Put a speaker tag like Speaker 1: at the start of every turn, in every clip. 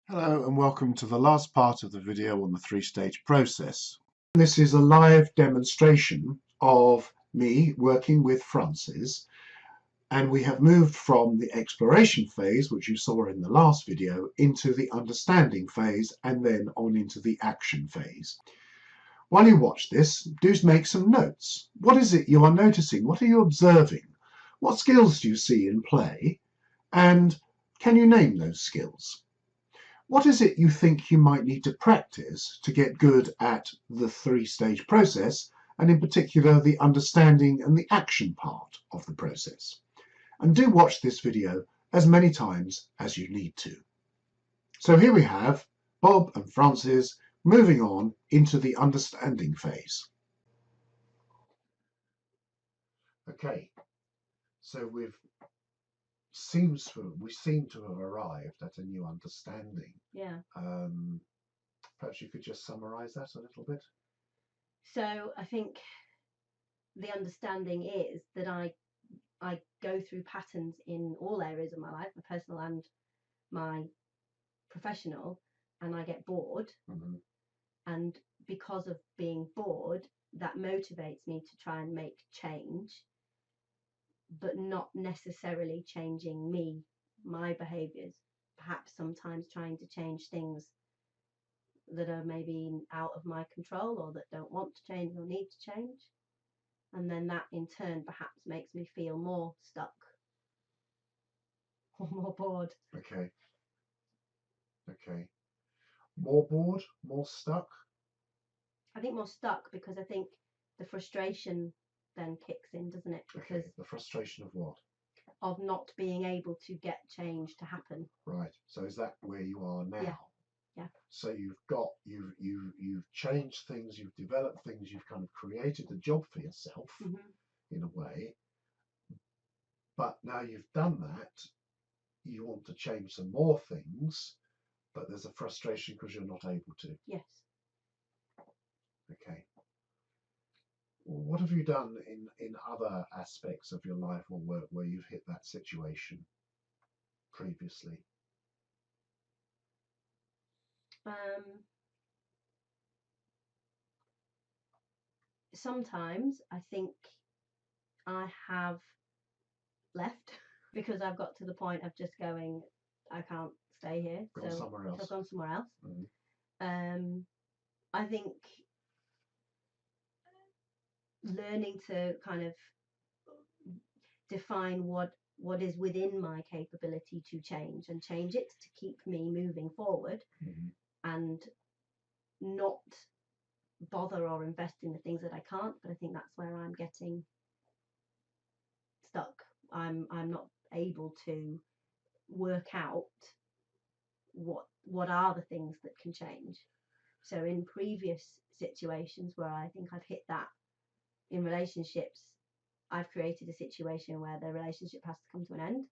Speaker 1: Hello and welcome to the last part of the video on the three-stage process. This is a live demonstration of me working with Francis, and we have moved from the exploration phase, which you saw in the last video, into the understanding phase and then on into the action phase. While you watch this, do make some notes. What is it you are noticing? What are you observing? What skills do you see in play? And can you name those skills? What is it you think you might need to practice to get good at the three-stage process, and in particular the understanding and the action part of the process? And do watch this video as many times as you need to. So here we have Bob and Francis moving on into the understanding phase. Okay, so we seem to have arrived at a new understanding.
Speaker 2: Yeah.
Speaker 1: Perhaps you could just summarize that a little bit.
Speaker 2: So I think the understanding is that I go through patterns in all areas of my life, my personal and my professional, and I get bored.
Speaker 1: Mm-hmm.
Speaker 2: And because of being bored, that motivates me to try and make change, but not necessarily changing me, my behaviors, perhaps sometimes trying to change things that are maybe out of my control or that don't want to change or need to change. And then that in turn perhaps makes me feel more stuck or more bored.
Speaker 1: Okay. More bored, more stuck?
Speaker 2: I think more stuck because I think the frustration then kicks in, doesn't it? Because
Speaker 1: the frustration of what?
Speaker 2: Of not being able to get change to happen.
Speaker 1: Right. So is that where you are now?
Speaker 2: Yeah.
Speaker 1: So you've changed things, you've developed things, you've kind of created a job for yourself, in a way. But now you've done that, you want to change some more things, but there's a frustration because you're not able to.
Speaker 2: Yes.
Speaker 1: Okay. What have you done in other aspects of your life or work where you've hit that situation previously?
Speaker 2: Sometimes I think I have left because I've got to the point of just going, I can't stay here.
Speaker 1: Gone somewhere else.
Speaker 2: I've gone somewhere else.
Speaker 1: Mm-hmm.
Speaker 2: I think learning to kind of define what is within my capability to change and change it to keep me moving forward, and not bother or invest in the things that I can't. But I think that's where I'm getting stuck. I'm not able to work out what are the things that can change. So in previous situations where I think I've hit that in relationships, I've created a situation where the relationship has to come to an end.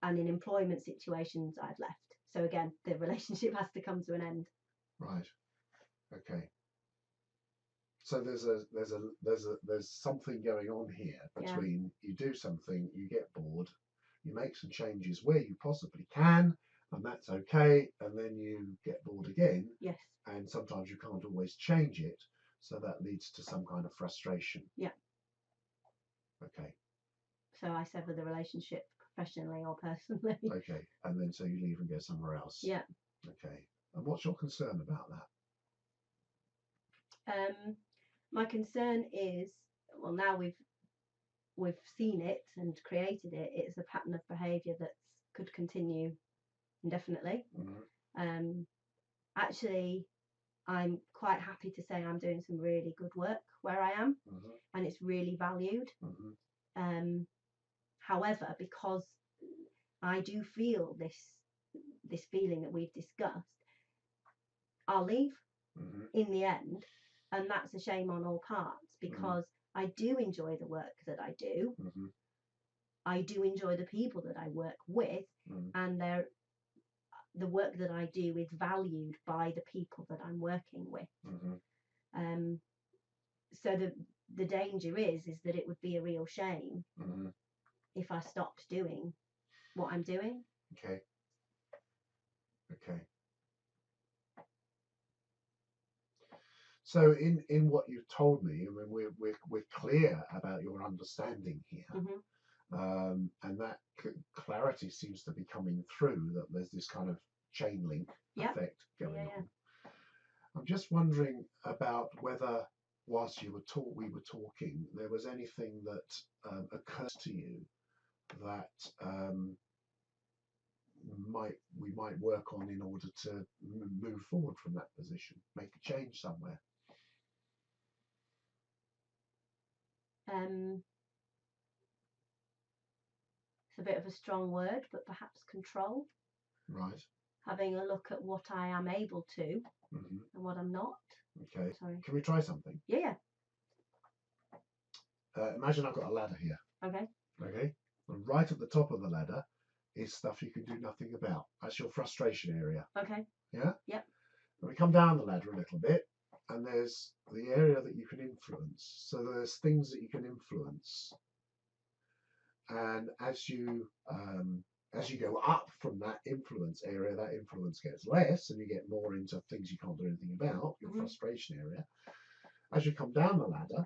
Speaker 2: And in employment situations, I've left. So again, the relationship has to come to an end.
Speaker 1: Right. Okay. So there's something going on here between you do something, you get bored, you make some changes where you possibly can, and that's okay, and then you get bored again.
Speaker 2: Yes.
Speaker 1: And sometimes you can't always change it, so that leads to some kind of frustration.
Speaker 2: Yeah.
Speaker 1: Okay.
Speaker 2: So I sever the relationship professionally or personally.
Speaker 1: Okay. And then so you leave and go somewhere else.
Speaker 2: Yeah.
Speaker 1: Okay. And what's your concern about that?
Speaker 2: My concern is, well, now we've seen it and created it. It's a pattern of behaviour that could continue indefinitely. Actually, I'm quite happy to say I'm doing some really good work where I am, and it's really valued. However, because I do feel this feeling that we've discussed, I'll leave in the end, and that's a shame on all parts, because I do enjoy the work that I do. I do enjoy the people that I work with, and the work that I do is valued by the people that I'm working with. So the danger is that it would be a real shame if I stopped doing what I'm doing.
Speaker 1: Okay. Okay. So in what you've told me, I mean, we're clear about your understanding here, and that clarity seems to be coming through. That there's this kind of chain link effect going on. I'm just wondering about whether, whilst we were talking, there was anything that occurred to you that we might work on in order to move forward from that position, make a change somewhere.
Speaker 2: It's a bit of a strong word, but perhaps control.
Speaker 1: Right.
Speaker 2: Having a look at what I am able to and what I'm not.
Speaker 1: Okay.
Speaker 2: Sorry.
Speaker 1: Can we try something?
Speaker 2: Yeah.
Speaker 1: Imagine I've got a ladder here.
Speaker 2: Okay.
Speaker 1: Okay. And right at the top of the ladder is stuff you can do nothing about. That's your frustration area.
Speaker 2: Okay.
Speaker 1: Yeah?
Speaker 2: Yep.
Speaker 1: And we come down the ladder a little bit, and there's the area that you can influence. So there's things that you can influence. And as you go up from that influence area, that influence gets less, and you get more into things you can't do anything about, your frustration area. As you come down the ladder,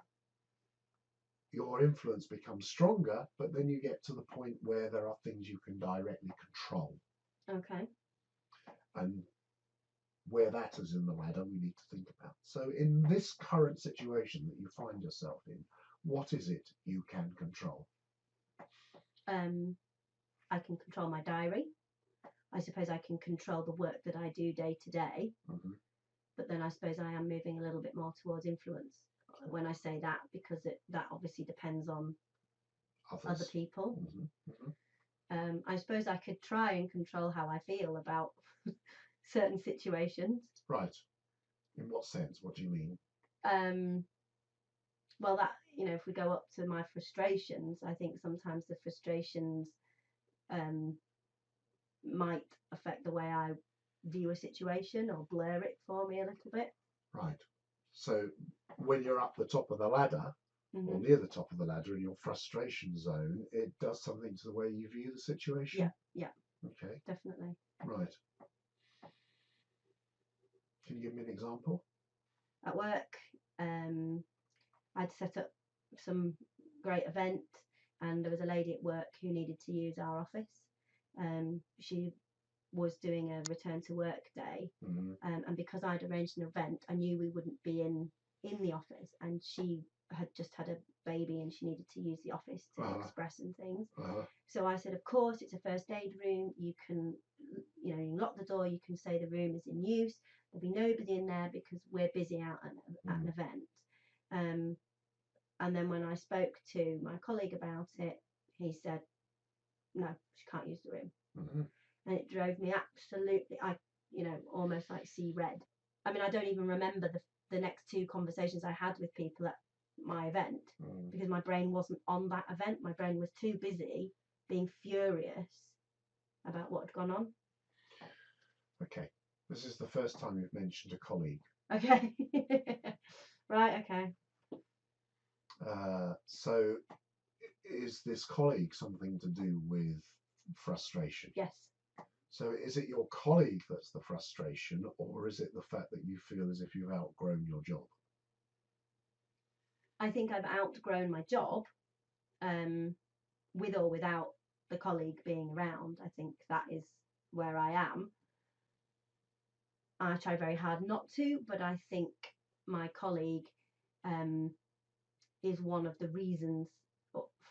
Speaker 1: your influence becomes stronger, but then you get to the point where there are things you can directly control.
Speaker 2: Okay.
Speaker 1: And where that is in the ladder, we need to think about. So in this current situation that you find yourself in, what is it you can control?
Speaker 2: I can control my diary. I suppose I can control the work that I do day to day. But then I suppose I am moving a little bit more towards influence when I say that, because that obviously depends on other people. I suppose I could try and control how I feel about certain situations.
Speaker 1: Right. In what sense? What do you mean?
Speaker 2: Well, that, if we go up to my frustrations, I think sometimes the frustrations might affect the way I view a situation or blur it for me a little bit.
Speaker 1: Right. So when you're up the top of the ladder, or near the top of the ladder in your frustration zone, it does something to the way you view the situation?
Speaker 2: Yeah.
Speaker 1: Okay.
Speaker 2: Definitely.
Speaker 1: Right. Can you give me an example?
Speaker 2: At work, I'd set up some great event, and there was a lady at work who needed to use our office. She was doing a return to work day, and because I'd arranged an event, I knew we wouldn't be in the office, and she had just had a baby and she needed to use the office to express and things. So I said, of course, it's a first aid room, you can lock the door, you can say the room is in use, there'll be nobody in there because we're busy out at an event. And then when I spoke to my colleague about it, he said, no, she can't use the room. And it drove me absolutely, almost like see red. I mean, I don't even remember the next two conversations I had with people at my event, because my brain wasn't on that event. My brain was too busy being furious about what had gone on.
Speaker 1: Okay. This is the first time you've mentioned a colleague.
Speaker 2: Okay. Right, okay.
Speaker 1: So is this colleague something to do with frustration?
Speaker 2: Yes.
Speaker 1: So is it your colleague that's the frustration, or is it the fact that you feel as if you've outgrown your job?
Speaker 2: I think I've outgrown my job, with or without the colleague being around. I think that is where I am. I try very hard not to, but I think my colleague is one of the reasons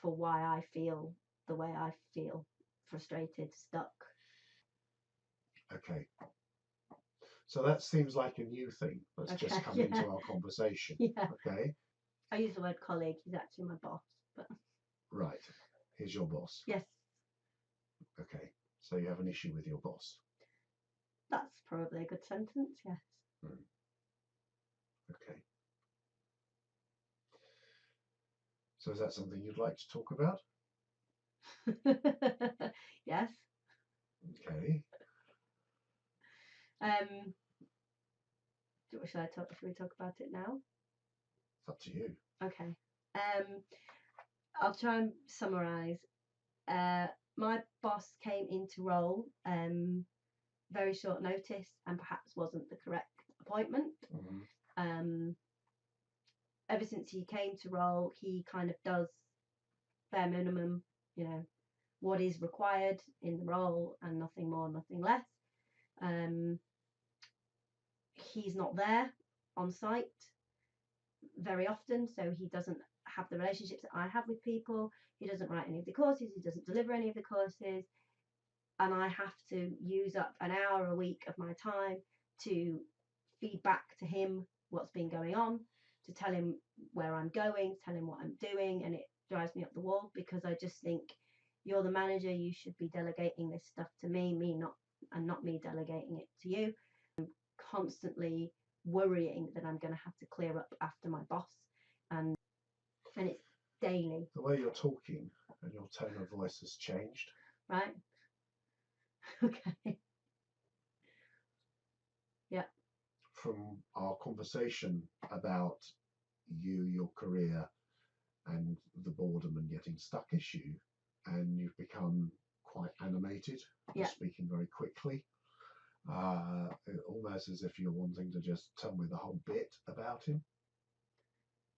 Speaker 2: for why I feel the way I feel, frustrated, stuck.
Speaker 1: Okay. So that seems like a new thing that's just come into our conversation.
Speaker 2: Yeah.
Speaker 1: Okay.
Speaker 2: I use the word colleague. He's actually my boss. But
Speaker 1: right. He's your boss.
Speaker 2: Yes.
Speaker 1: Okay. So you have an issue with your boss.
Speaker 2: That's probably a good sentence. Yes.
Speaker 1: Okay. So is that something you'd like to talk about?
Speaker 2: Yes.
Speaker 1: Okay.
Speaker 2: Should we talk about it now?
Speaker 1: It's up to you.
Speaker 2: Okay. I'll try and summarise. My boss boss came into role very short notice and perhaps wasn't the correct appointment. Ever since he came to role, he kind of does bare minimum, you know, what is required in the role and nothing more, nothing less. He's not there on site very often, so he doesn't have the relationships that I have with people. He doesn't write any of the courses, he doesn't deliver any of the courses, and I have to use up an hour a week of my time to feed back to him what's been going on, to tell him where I'm going, tell him what I'm doing, and it drives me up the wall, because I just think, you're the manager, you should be delegating this stuff to me, not me delegating it to you. I'm constantly worrying that I'm going to have to clear up after my boss, and it's daily.
Speaker 1: The way you're talking and your tone of voice has changed.
Speaker 2: Right. Okay. Yeah.
Speaker 1: From our conversation about you, your career, and the boredom and getting stuck issue, and you've become quite animated,
Speaker 2: yeah,
Speaker 1: speaking very quickly, almost as if you're wanting to just tell me the whole bit about him.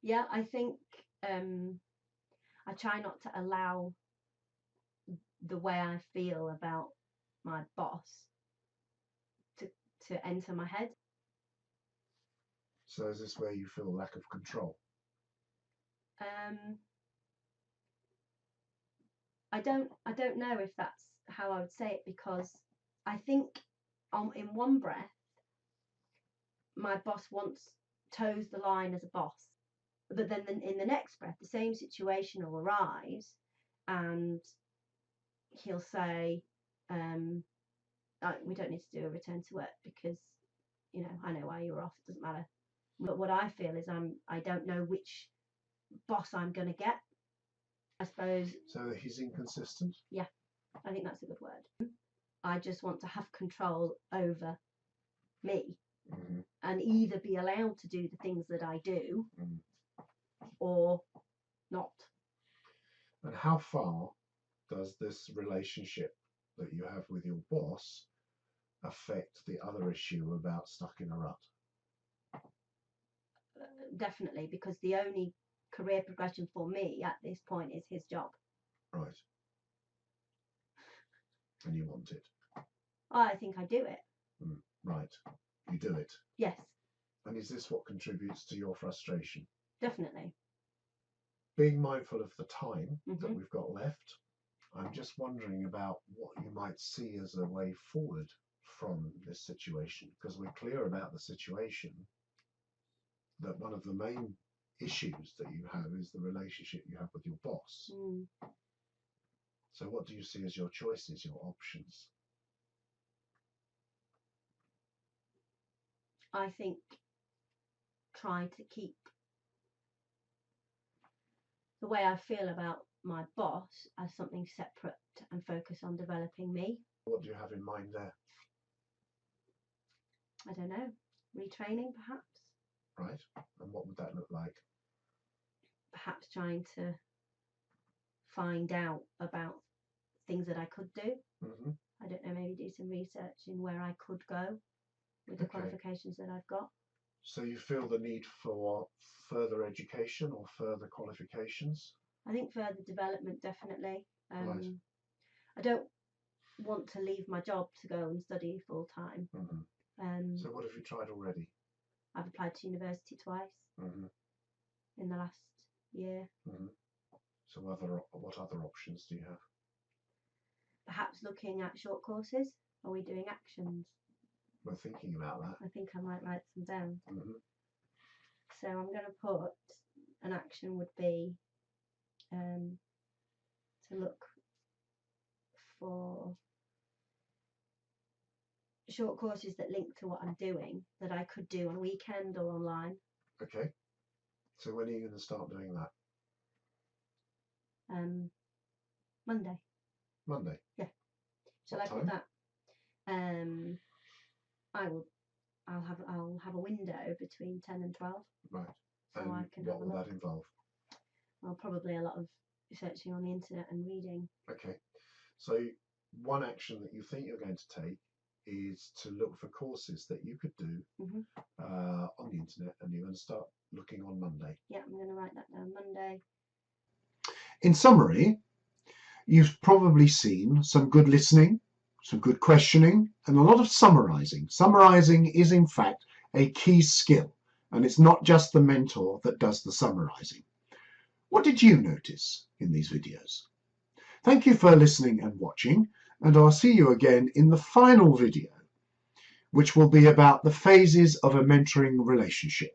Speaker 2: Yeah, I think I try not to allow the way I feel about my boss to enter my head.
Speaker 1: So is this where you feel lack of control?
Speaker 2: I don't know if that's how I would say it, because I think in one breath my boss toes the line as a boss, but then in the next breath the same situation will arise and he'll say, we don't need to do a return to work because, you know, I know why you were off, it doesn't matter. But what I feel is I don't know which boss I'm going to get, I suppose.
Speaker 1: So he's inconsistent?
Speaker 2: Yeah, I think that's a good word. I just want to have control over me, and either be allowed to do the things that I do or not.
Speaker 1: And how far does this relationship that you have with your boss affect the other issue about stuck in a rut?
Speaker 2: Definitely, because the only career progression for me at this point is his job.
Speaker 1: Right. And you want it?
Speaker 2: I think I do it.
Speaker 1: Right. You do it?
Speaker 2: Yes.
Speaker 1: And is this what contributes to your frustration?
Speaker 2: Definitely.
Speaker 1: Being mindful of the time that we've got left, I'm just wondering about what you might see as a way forward from this situation, because we're clear about the situation, that one of the main issues that you have is the relationship you have with your boss. So what do you see as your choices, your options?
Speaker 2: I think try to keep the way I feel about my boss as something separate and focus on developing me.
Speaker 1: What do you have in mind there?
Speaker 2: I don't know. Retraining, perhaps.
Speaker 1: Right. And what would that look like?
Speaker 2: Perhaps trying to find out about things that I could do. I don't know, maybe do some research in where I could go with the qualifications that I've got.
Speaker 1: So you feel the need for further education or further qualifications?
Speaker 2: I think further development, definitely.
Speaker 1: Right.
Speaker 2: I don't want to leave my job to go and study full time.
Speaker 1: So what have you tried already?
Speaker 2: I've applied to university twice in the last year.
Speaker 1: So what other options do you have?
Speaker 2: Perhaps looking at short courses. Are we doing actions?
Speaker 1: We're thinking about that.
Speaker 2: I think I might write some down. So I'm going to put an action would be to look for short courses that link to what I'm doing that I could do on a weekend or online.
Speaker 1: Okay. So when are you going to start doing that?
Speaker 2: Monday.
Speaker 1: Monday?
Speaker 2: Yeah. Shall
Speaker 1: What
Speaker 2: I
Speaker 1: time?
Speaker 2: put that? I'll have a window between 10 and 12.
Speaker 1: Right.
Speaker 2: So
Speaker 1: and
Speaker 2: I can
Speaker 1: what
Speaker 2: have a
Speaker 1: will
Speaker 2: look.
Speaker 1: that involve?
Speaker 2: Well, probably a lot of searching on the internet and reading.
Speaker 1: Okay. So one action that you think you're going to take is to look for courses that you could do on the internet, and you're going to start looking on Monday.
Speaker 2: Yeah, I'm going to write that down, Monday.
Speaker 1: In summary, you've probably seen some good listening, some good questioning, and a lot of summarizing. Summarizing is in fact a key skill, and it's not just the mentor that does the summarizing. What did you notice in these videos? Thank you for listening and watching, and I'll see you again in the final video, which will be about the phases of a mentoring relationship.